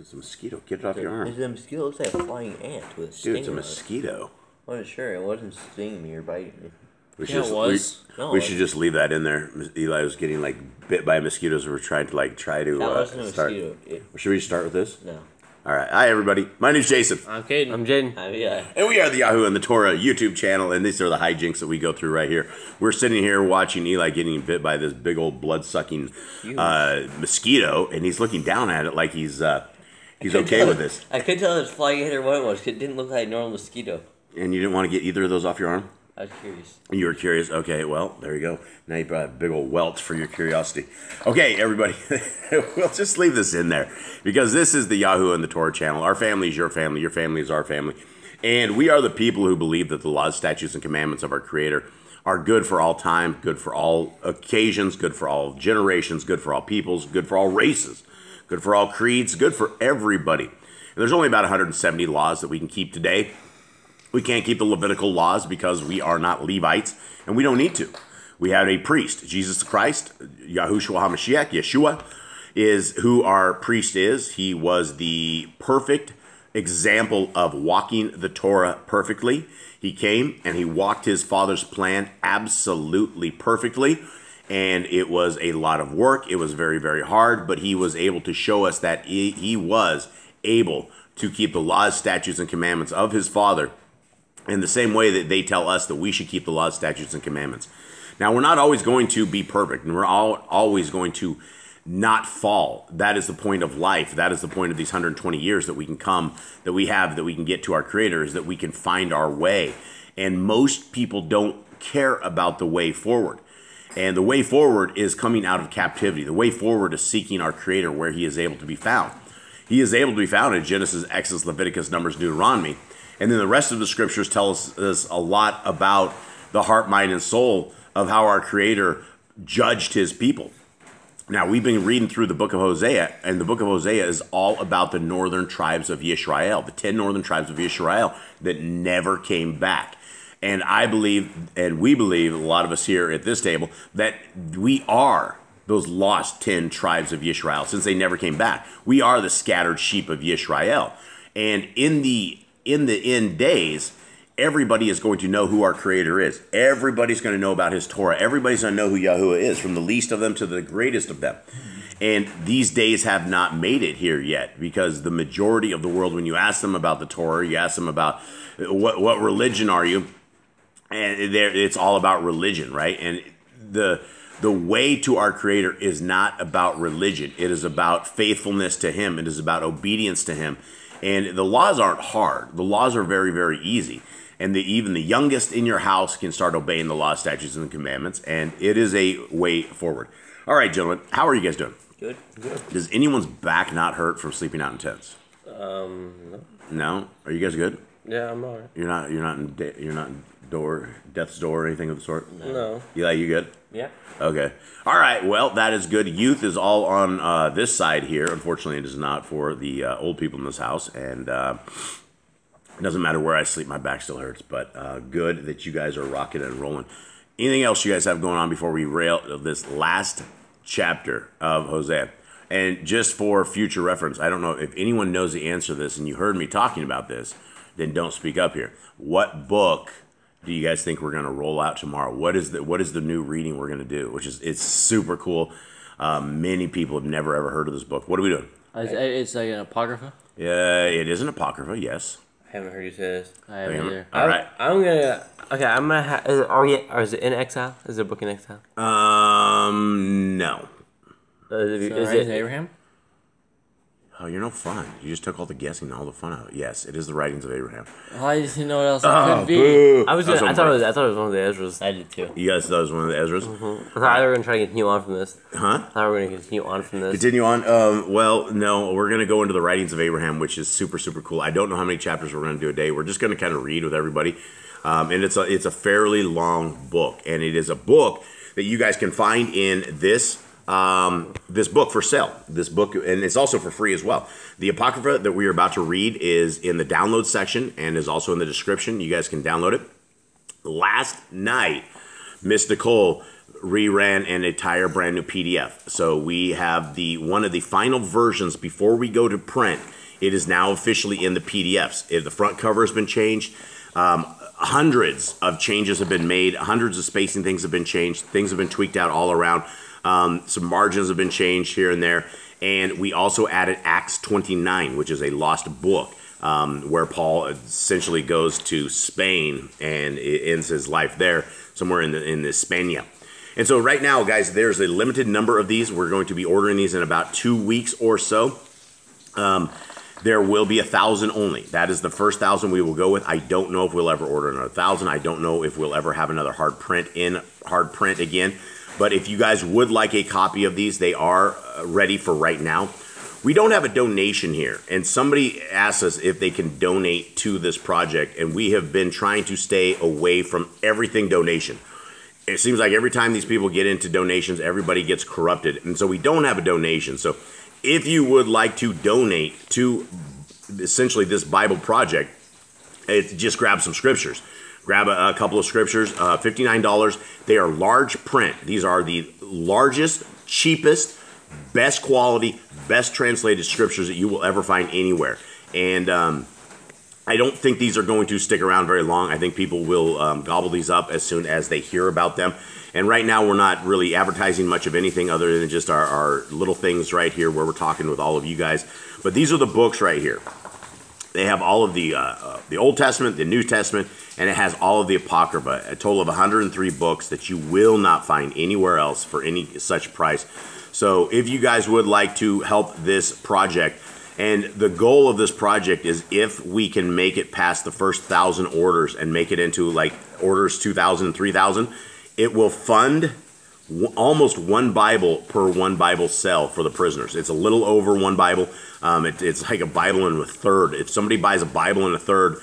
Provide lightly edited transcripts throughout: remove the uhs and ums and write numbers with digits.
It's a mosquito. Get it off your arm. It's a mosquito. It looks like a flying ant with a stinger. Dude, it's a mosquito. I wasn't sure. It wasn't stinging me or biting me. We should just leave that in there. Eli was getting like bit by mosquitoes. We were trying to That wasn't a start. mosquito. Should we start with this? No. All right. Hi, everybody. My name's Jason. I'm Caden. I'm Jaden. Yeah. And we are the Yahoo and the Torah YouTube channel, and these are the hijinks that we go through right here. We're sitting here watching Eli getting bit by this big old blood-sucking mosquito, and he's looking down at it like he's okay with this. I couldn't tell if it was flying ant or what it was. It didn't look like a normal mosquito. And you didn't want to get either of those off your arm? I was curious. You were curious? Okay, well, there you go. Now you brought a big old welt for your curiosity. Okay, everybody, we'll just leave this in there because this is the Yahoo and the Torah channel. Our family is your family is our family. And we are the people who believe that the laws, statutes, and commandments of our Creator are good for all time, good for all occasions, good for all generations, good for all peoples, good for all races, good for all creeds, good for everybody. And there's only about 170 laws that we can keep today. We can't keep the Levitical laws because we are not Levites, and we don't need to. We have a priest, Jesus Christ, Yahushua HaMashiach, Yeshua, is who our priest is. He was the perfect example of walking the Torah perfectly. He came and he walked his Father's plan absolutely perfectly, and it was a lot of work. It was very, very hard, but he was able to show us that he was able to keep the laws, statutes, and commandments of his Father in the same way that they tell us that we should keep the laws, statutes, and commandments. Now, we're not always going to be perfect, and we're always going to not fall. That is the point of life. That is the point of these 120 years that we can get to our Creator, is that we can find our way. And most people don't care about the way forward. And the way forward is coming out of captivity. The way forward is seeking our Creator where He is able to be found. He is able to be found in Genesis, Exodus, Leviticus, Numbers, Deuteronomy. And then the rest of the scriptures tell us a lot about the heart, mind, and soul of how our Creator judged His people. Now, we've been reading through the book of Hosea, and the book of Hosea is all about the northern tribes of Israel, the 10 northern tribes of Israel that never came back. And I believe, and we believe, a lot of us here at this table, that we are those lost 10 tribes of Israel, since they never came back. We are the scattered sheep of Israel. And in the end days, everybody is going to know who our Creator is. Everybody's going to know about His Torah. Everybody's going to know who Yahuwah is, from the least of them to the greatest of them. And these days have not made it here yet, because the majority of the world, when you ask them about the Torah, you ask them about what religion are you, and it's all about religion, right? And the way to our Creator is not about religion. It is about faithfulness to Him. It is about obedience to Him. And the laws aren't hard. The laws are very, very easy. And even the youngest in your house can start obeying the laws, statutes, and commandments. And it is a way forward. All right, gentlemen, how are you guys doing? Good. Good. Does anyone's back not hurt from sleeping out in tents? No. No? Are you guys good? Yeah, I'm alright. You're not in death's door or anything of the sort? No. Eli, you good? Yeah. Okay. All right. Well, that is good. Youth is all on this side here. Unfortunately, it is not for the old people in this house. And it doesn't matter where I sleep. My back still hurts. But good that you guys are rocking and rolling. Anything else you guys have going on before we rail this last chapter of Hosea? And just for future reference, I don't know if anyone knows the answer to this and you heard me talking about this, then don't speak up here. What book do you guys think we're going to roll out tomorrow? What is the new reading we're going to do? It's super cool. Many people have never ever heard of this book. What are we doing? It's like an apocrypha? Yeah, it is an apocrypha, yes. I haven't heard you say this. I haven't either. All right. I'm gonna. Okay, I'm gonna have. Is it in exile? Is it a book in exile? No. Is it Abraham? Oh, you're no fun. You just took all the guessing and all the fun out of it. Yes, it is the writings of Abraham. Oh, I just didn't know what else it could be. Boo. I thought it was one of the Ezras. I did too. You guys thought it was one of the Ezras? I thought we were going to try to continue on from this. Huh? I thought we were going to continue on from this. Continue on? Well, no, we're going to go into the writings of Abraham, which is super, super cool. I don't know how many chapters we're going to do a day. We're just going to kind of read with everybody. And it's a fairly long book. And it is a book that you guys can find in this book for sale. This book, and it's also for free as well. The Apocrypha that we are about to read is in the download section and is also in the description. You guys can download it. Last night, Miss Nicole reran an entire brand new PDF. So we have one of the final versions before we go to print. It is now officially in the PDFs. The front cover has been changed. Hundreds of changes have been made. Hundreds of spacing things have been changed. Things have been tweaked out all around. Some margins have been changed here and there. And we also added Acts 29, which is a lost book, where Paul essentially goes to Spain and ends his life there, somewhere in España. And so right now, guys, there's a limited number of these. We're going to be ordering these in about 2 weeks or so. There will be 1,000 only. That is the first 1,000 we will go with. I don't know if we'll ever order another 1,000. I don't know if we'll ever have another hard print again. But if you guys would like a copy of these, they are ready for right now. We don't have a donation here, and somebody asked us if they can donate to this project, and we have been trying to stay away from everything donation. It seems like every time these people get into donations, everybody gets corrupted, and so we don't have a donation. So if you would like to donate to essentially this Bible project, just grab some scriptures. Grab a couple of scriptures, $59. They are large print. These are the largest, cheapest, best quality, best translated scriptures that you will ever find anywhere. And I don't think these are going to stick around very long. I think people will gobble these up as soon as they hear about them. And right now we're not really advertising much of anything other than just our little things right here where we're talking with all of you guys. But these are the books right here. They have all of the Old Testament, the New Testament, and it has all of the Apocrypha, a total of 103 books that you will not find anywhere else for any such price. So if you guys would like to help this project, and the goal of this project is if we can make it past the first 1,000 orders and make it into like orders 2,000 and 3,000, it will fund almost one Bible per one Bible sell for the prisoners. It's a little over one Bible. It's like a Bible and a third. If somebody buys a Bible and a third,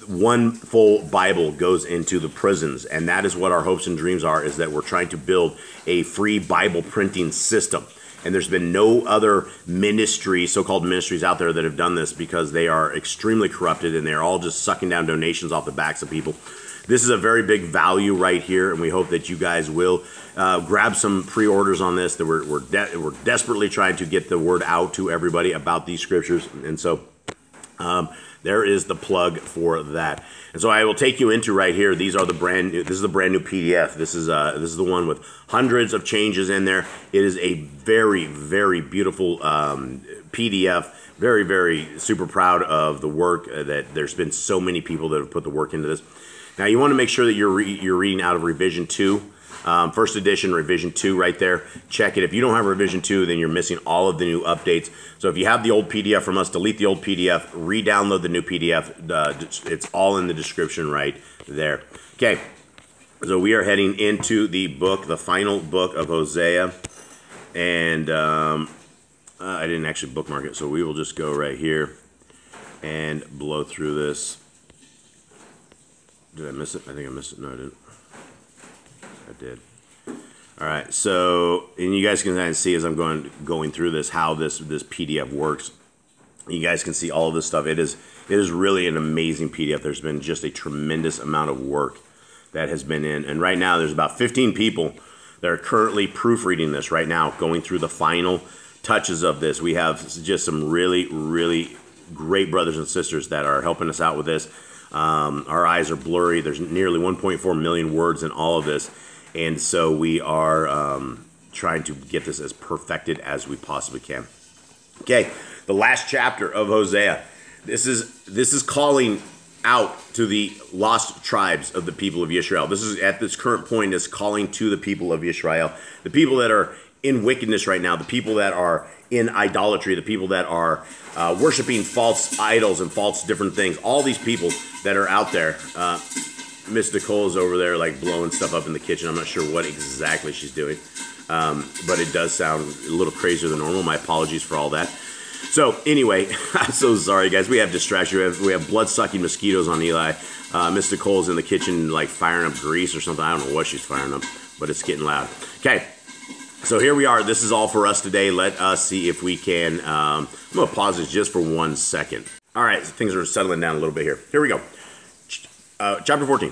one full Bible goes into the prisons. And that is what our hopes and dreams are, is that we're trying to build a free Bible printing system. And there's been no other ministry, so-called ministries out there that have done this, because they are extremely corrupted and they're all just sucking down donations off the backs of people. This is a very big value right here, and we hope that you guys will grab some pre-orders on this. That we're desperately trying to get the word out to everybody about these scriptures, and so there is the plug for that. And so I will take you into right here. These are the brand new. This is the brand new PDF. This is the one with hundreds of changes in there. It is a very, very beautiful PDF. Very, very super proud of the work that there's been so many people that have put the work into this. Now you want to make sure that you're reading out of Revision 2. First edition, Revision 2 right there. Check it. If you don't have Revision 2, then you're missing all of the new updates. So if you have the old PDF from us, delete the old PDF, re-download the new PDF. It's all in the description right there. Okay, so we are heading into the book, the final book of Hosea. And I didn't actually bookmark it, so we will just go right here and blow through this. Did I miss it? I think I missed it. No, I didn't. I did. All right. So, and you guys can kind of see as I'm going through this how this PDF works. You guys can see all of this stuff. It is really an amazing PDF. There's been just a tremendous amount of work that has been in. And right now, there's about 15 people that are currently proofreading this right now, going through the final touches of this. We have just some really, really great brothers and sisters that are helping us out with this. Our eyes are blurry. There's nearly 1.4 million words in all of this. And so we are trying to get this as perfected as we possibly can. Okay, the last chapter of Hosea. This is calling out to the lost tribes of the people of Israel. This is, at this current point, is calling to the people of Israel. The people that are in wickedness right now, the people that are in idolatry, the people that are worshiping false idols and false different things. All these people that are out there. Miss Nicole is over there like blowing stuff up in the kitchen. I'm not sure what exactly she's doing, but it does sound a little crazier than normal. My apologies for all that. So anyway, I'm so sorry, guys. We have distraction. We have blood-sucking mosquitoes on Eli. Miss Nicole's in the kitchen like firing up grease or something. I don't know what she's firing up, but it's getting loud. Okay. So here we are. This is all for us today. Let us see if we can. I'm going to pause this just for 1 second. All right, so things are settling down a little bit here. Here we go. Chapter 14.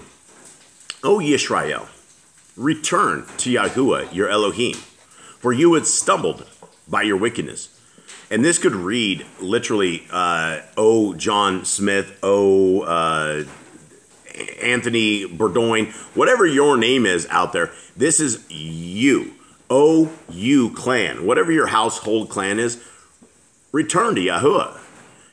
O Yisrael, return to Yahuwah, your Elohim, for you had stumbled by your wickedness. And this could read literally, oh, John Smith, oh, Anthony Burdoin, whatever your name is out there. This is you. Oh, you clan. Whatever your household clan is, return to Yahuwah,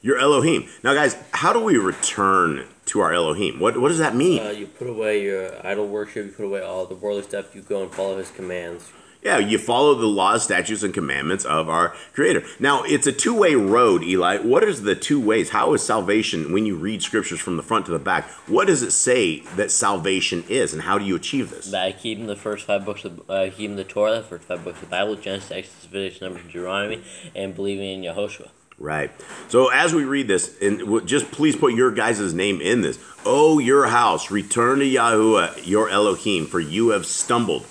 your Elohim. Now, guys, how do we return to our Elohim? What does that mean? You put away your idol worship. You put away all the worldly stuff. You go and follow his commands. Yeah, you follow the laws, statutes, and commandments of our Creator. Now, it's a two-way road, Eli. What is the two ways? How is salvation, when you read scriptures from the front to the back, what does it say that salvation is, and how do you achieve this? By keeping the first 5 books of keeping the Torah, the first 5 books of the Bible, Genesis, Exodus, Leviticus, Numbers, and Deuteronomy, and believing in Yahushua. Right. So as we read this, and just please put your guys' name in this. Oh, your house, return to Yahuwah, your Elohim, for you have stumbled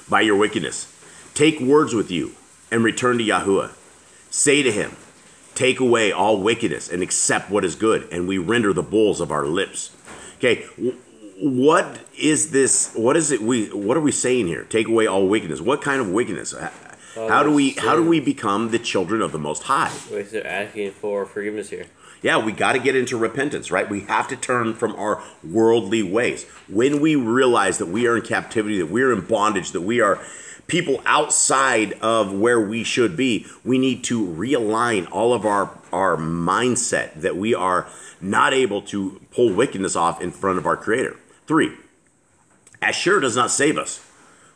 by your wickedness. Take words with you and return to Yahuwah. Say to him, take away all wickedness and accept what is good, and we render the bulls of our lips. Okay, what is this? What is it? What are we saying here? Take away all wickedness. What kind of wickedness? How do we become the children of the Most High? Wait, they're asking for forgiveness here. Yeah, we got to get into repentance, right? We have to turn from our worldly ways. When we realize that we are in captivity, that we are in bondage, that we are people outside of where we should be, we need to realign all of our mindset, that we are not able to pull wickedness off in front of our Creator. 3, Ashur does not save us.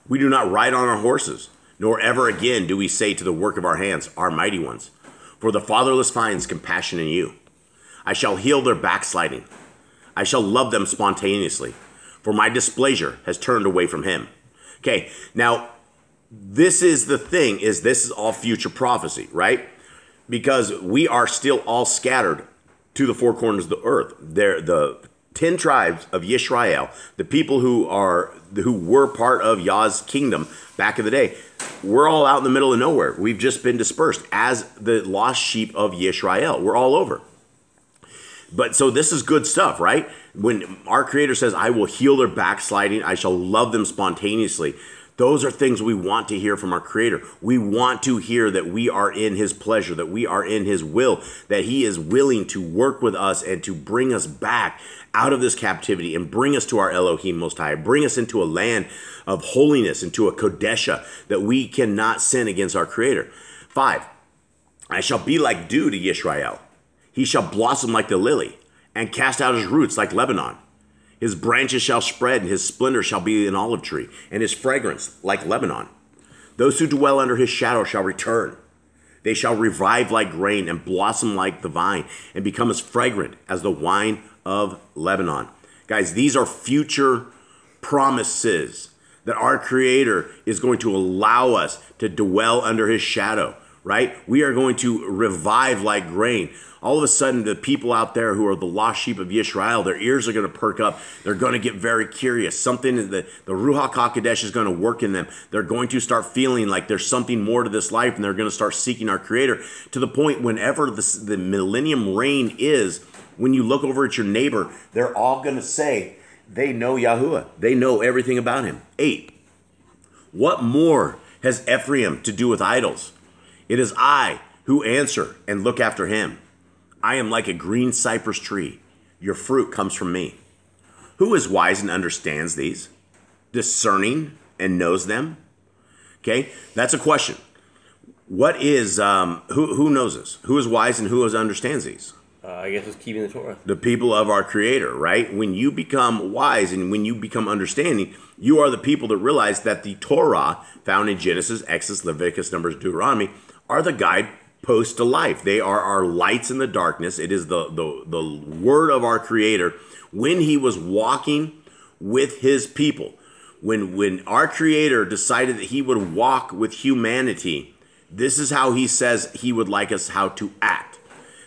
We do not ride on our horses, nor ever again do we say to the work of our hands, our mighty ones, for the fatherless finds compassion in you. I shall heal their backsliding. I shall love them spontaneously, for my displeasure has turned away from him. Okay, now, this is the thing, is this is all future prophecy, right? Because we are still all scattered to the 4 corners of the earth. They're the 10 tribes of Yisrael, the people who were part of Yah's kingdom back in the day. We're all out in the middle of nowhere. We've just been dispersed as the lost sheep of Yisrael. We're all over. But so this is good stuff, right? When our Creator says, I will heal their backsliding, I shall love them spontaneously. Those are things we want to hear from our Creator. We want to hear that we are in his pleasure, that we are in his will, that he is willing to work with us and to bring us back out of this captivity and bring us to our Elohim Most High, bring us into a land of holiness, into a Kodesha, that we cannot sin against our Creator. 5, I shall be like dew to Yisrael. He shall blossom like the lily and cast out his roots like Lebanon. His branches shall spread, and his splendor shall be an olive tree, and his fragrance like Lebanon. Those who dwell under his shadow shall return. They shall revive like grain and blossom like the vine and become as fragrant as the wine of Lebanon. Guys, these are future promises that our Creator is going to allow us to dwell under his shadow, right? We are going to revive like grain. All of a sudden, the people out there who are the lost sheep of Yisrael, their ears are going to perk up. They're going to get very curious. Something, the Ruach HaKodesh is going to work in them. They're going to start feeling like there's something more to this life, and they're going to start seeking our Creator to the point whenever the millennium reign is, when you look over at your neighbor, they're all going to say they know Yahuwah. They know everything about him. 8, what more has Ephraim to do with idols? It is I who answer and look after him. I am like a green cypress tree. Your fruit comes from me. Who is wise and understands these? Discerning and knows them? Okay, that's a question. What is, who knows this? Who is wise and who understands these? I guess it's keeping the Torah. The people of our Creator, right? When you become wise and when you become understanding, you are the people that realize that the Torah found in Genesis, Exodus, Leviticus, Numbers, Deuteronomy are the guideposts to life. They are our lights in the darkness. It is the word of our Creator when he was walking with his people. When our Creator decided that he would walk with humanity, this is how he says he would like us how to act.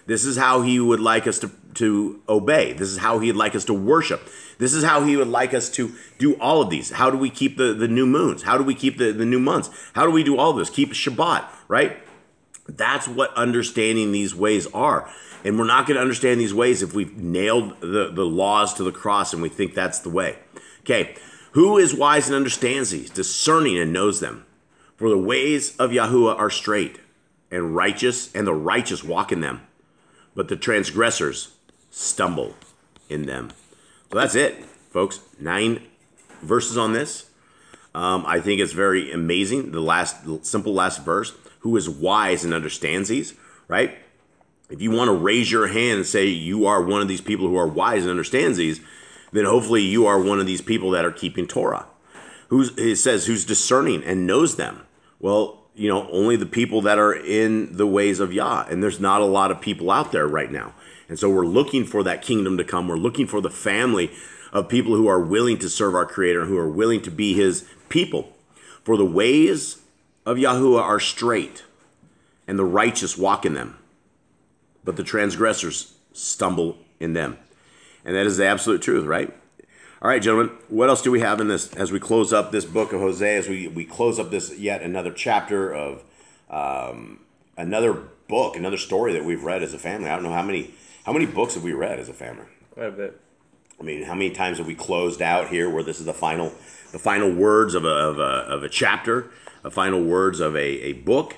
This is how he would like us to obey. This is how he'd like us to worship. This is how he would like us to do all of these. How do we keep the new moons? How do we keep the new months? How do we do all this? Keep Shabbat, right? That's what understanding these ways are. And we're not going to understand these ways if we've nailed the laws to the cross and we think that's the way. Okay, Who is wise and understands these, discerning and knows them? For the ways of Yahuwah are straight and righteous, and the righteous walk in them. But the transgressors stumble in them. So that's it, folks. 9 verses on this. I think it's very amazing. The simple last verse. Who is wise and understands these, right? If you want to raise your hand and say you are one of these people who are wise and understands these, then hopefully you are one of these people that are keeping Torah. It says who's discerning and knows them. Well, you know, only the people that are in the ways of Yah. And there's not a lot of people out there right now. And so we're looking for that kingdom to come. We're looking for the family of people who are willing to serve our Creator, who are willing to be His people. For the ways of Yahuwah are straight, and the righteous walk in them. But the transgressors stumble in them. And that is the absolute truth, right? All right, gentlemen, what else do we have in this as we close up this book of Hosea, as we close up this yet another chapter of another book, another story that we've read as a family? I don't know how many books have we read as a family? Quite a bit. I mean, how many times have we closed out here where this is the final words of a chapter, the final words of a book?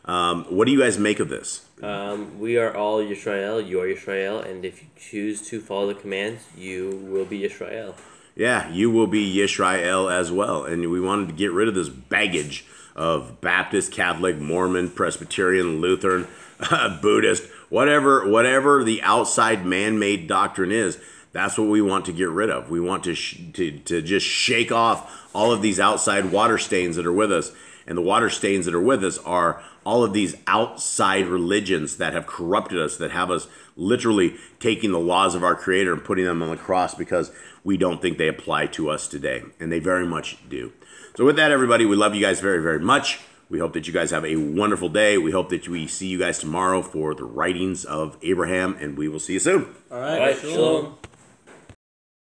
What do you guys make of this? We are all Yisrael. You are Yisrael, and if you choose to follow the commands, you will be Yisrael. Yeah, you will be Yisrael as well. And we wanted to get rid of this baggage of Baptist, Catholic, Mormon, Presbyterian, Lutheran, Buddhist, whatever the outside man-made doctrine is. That's what we want to get rid of. We want to just shake off all of these outside water stains that are with us. And the water stains that are with us are all of these outside religions that have corrupted us, that have us literally taking the laws of our Creator and putting them on the cross because we don't think they apply to us today. And they very much do. So with that, everybody, we love you guys very, very much. We hope that you guys have a wonderful day. We hope that we see you guys tomorrow for the writings of Abraham, and we will see you soon. All right. Shalom.